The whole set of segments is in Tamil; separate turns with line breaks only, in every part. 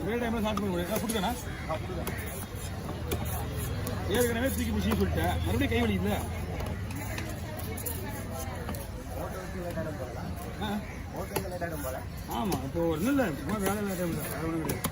ஒரே டைமில் சாப்பிட்டு போய் ஃபுட்டு தானே ஏற்கனவே தூக்கி பிடிச்சி சொல்லிட்டேன் மறுபடியும் கை வலி இல்லை ஆமாம் இப்போ ஒன்றும் இல்லை சும்மா வேலை இல்லை டைம் இல்லை வேலை ஒன்றும் கிடையாது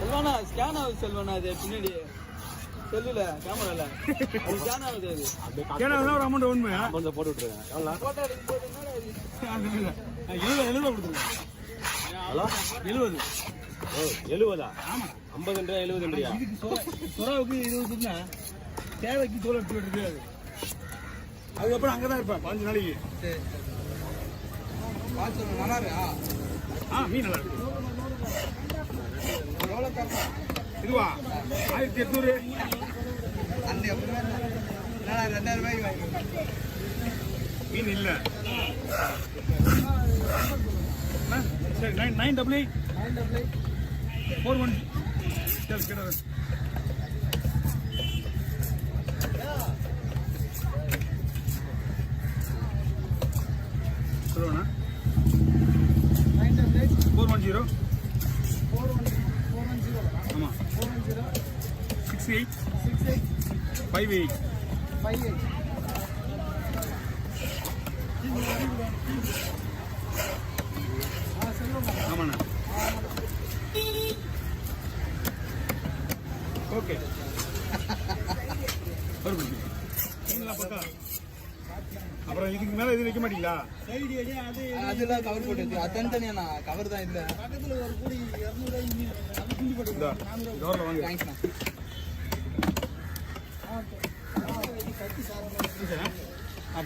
செல்வானா ஸ்கேன் ஆகுது செல்வானா அது பின்னாடி செல்லுல கேமரால அது ஸ்கேன் ஆகுது அது
ஸ்கேன் ஆகுதுன்னா ஒரு அமௌண்ட் ஒன்று
கொஞ்சம் போட்டு விட்டுருங்க எவ்வளோ
போட்டோ எடுத்து போட்டு
70 கொடுத்துருங்க
ஹலோ
70
ஓ 70ஆ
ஆமாம்
50 70
இதுக்கு சொராவுக்கு 20 தேவைக்கு தோல் எடுத்து இருக்காது அதுக்கப்புறம் அங்கே தான் இருப்பேன் 5 நாளைக்கு
சரி பார்த்து நல்லா இருக்கா
மீன் நல்லா இருக்கு
எவ்வளோ தரமா
இதுவா 1800
அந்த எப்பவுமே நான் 2000 ரூபாய்க்கு வாங்கிக்கிறேன்
மீன் இல்லை சரி 988 41 சரி கிட்ட சொல்லுவேண்ணா 410 ஆமாம் 68 58 ஆமாண்ணா ஓகே பார்த்தா அப்புறம் இதுக்கு மேலே எதுவும் வைக்க மாட்டீங்களா
அதெல்லாம் கவர் போட்டு அது தனித்தனியா கவர் தான் இல்லை பக்கத்தில் ஒரு கூடி 200
வாங்க
தேங்க்ஸ்ண்ணா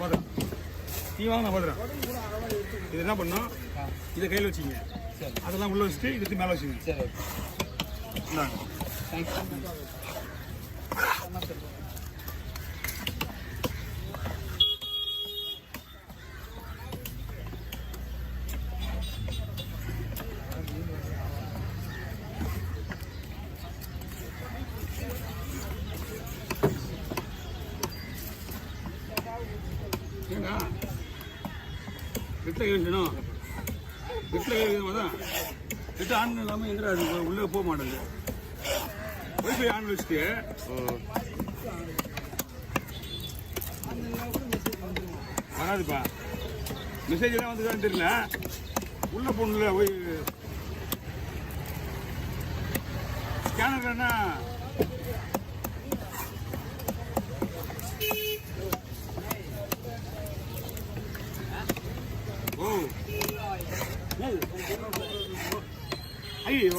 பார்த்துறேன் நீ வாங்க நான் பார்த்துறேன் இது என்ன பண்ணோம் இதை கையில் வச்சுங்க அதெல்லாம் உள்ளே வச்சுட்டு இதுக்கு மேலே வச்சுங்க
சரி
இந்தாங்க
தேங்க்ஸ்
ஏங்கா வெட்டில் கேட்கணும் வெட்டில் கேட்கணும் தான் வெட்டு ஆன் இல்லாமல் எங்கே அது உள்ளே போக மாட்டேங்குது ஒய்ஃபை ஆன் வச்சுட்டு வராதுப்பா மெசேஜ் எல்லாம் வந்துதான் தெரியல உள்ள போகணும்ல போய் ஸ்கேனர்னா ஓ ஐயோ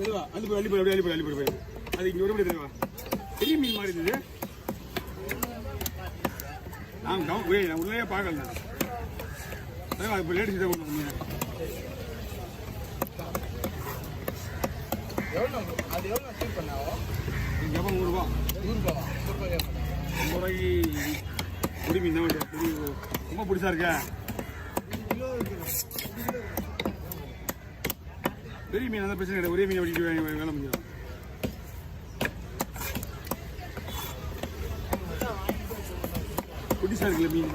தெரியவா அள்ளி போய் அள்ளி போய் அது இங்கே ஒரு தெரியவா பெரிய மீன் மாதிரி இருந்தது நான் உள்ளே பார்க்கல நான் இப்போ லேடிஸ் தான் கொண்டு மீன்
அது எவ்வளோ சீட் பண்ணாவோ
எவ்வளோ 100 ரூபா
100
ரூபாய்க்கு பொடி மீன் தான் ரொம்ப பிடிச்சா இருக்க பெரிய மீன் அந்த பிரச்சனை கிடையாது ஒரே மீன் வெட்டிட்டு வேலை முடியும் புடிசா இருக்குல்ல மீன்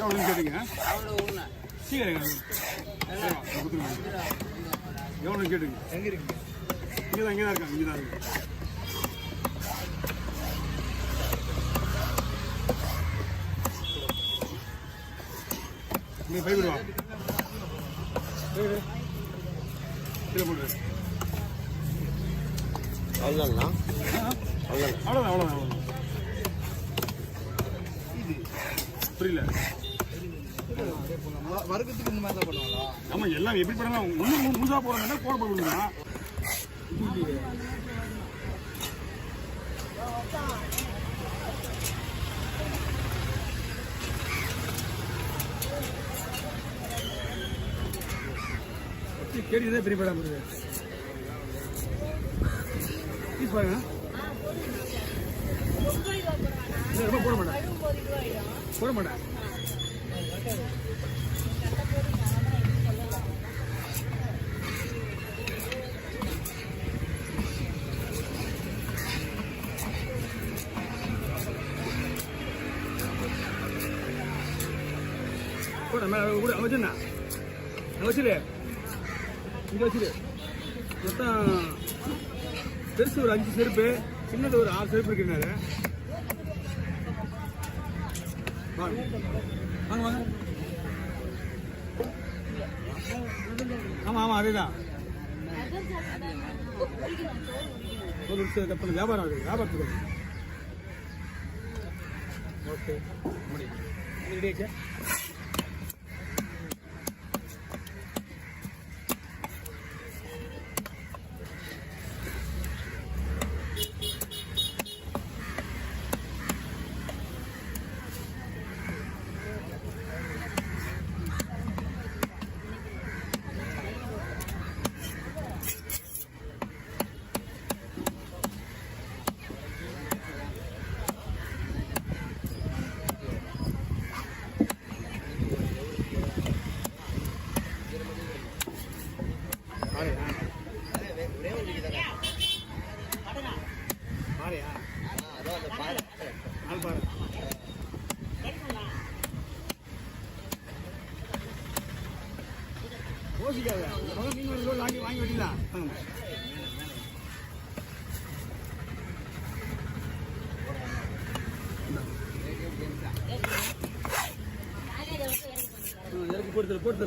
எவ்வளோன்னு கேட்டீங்க சீக்கிரம் எவ்வளோன்னு கேட்டுங்க
எங்க இருக்கு
இங்கே தான் இருக்காங்க இங்கே தான் இருக்கு நீ பயப்படுவா கீழே போட்டு
அவ்வளோதாங்கண்ணா
அவ்வளோதான் அவ்வளோதான் புரியல
வர்க்கத்துக்கு இந்த மாதிரி தான் பண்ணுவாங்களா
ஆமாம் எல்லாம் எப்படி பண்ணலாம் ஒன்றும் முழுசா போகிறாங்கன்னா போட போடுங்க கேட்டுதான் பெரிய படம் வருது பாருங்க ரொம்ப போட மாட்டேன் போட மாட்டேன் போட கூட வச்சுண்ணா வச்சுடு இங்கே வச்சுடு மொத்தம் பெருசு ஒரு 5 செருப்பு சின்னது ஒரு 6 செருப்பு இருக்கிறாரு வாங்க வாங்க வாங்க ஆமாம் ஆமாம் அதே தான் ஒரு நிமிஷம் கட் பண்ண வியாபாரம் ஆகுது வியாபாரத்துக்கு ஓகே முடியும் ரெடியாச்சா வாங்கி வெட்டிக்கலாம் இறக்கி போட்டு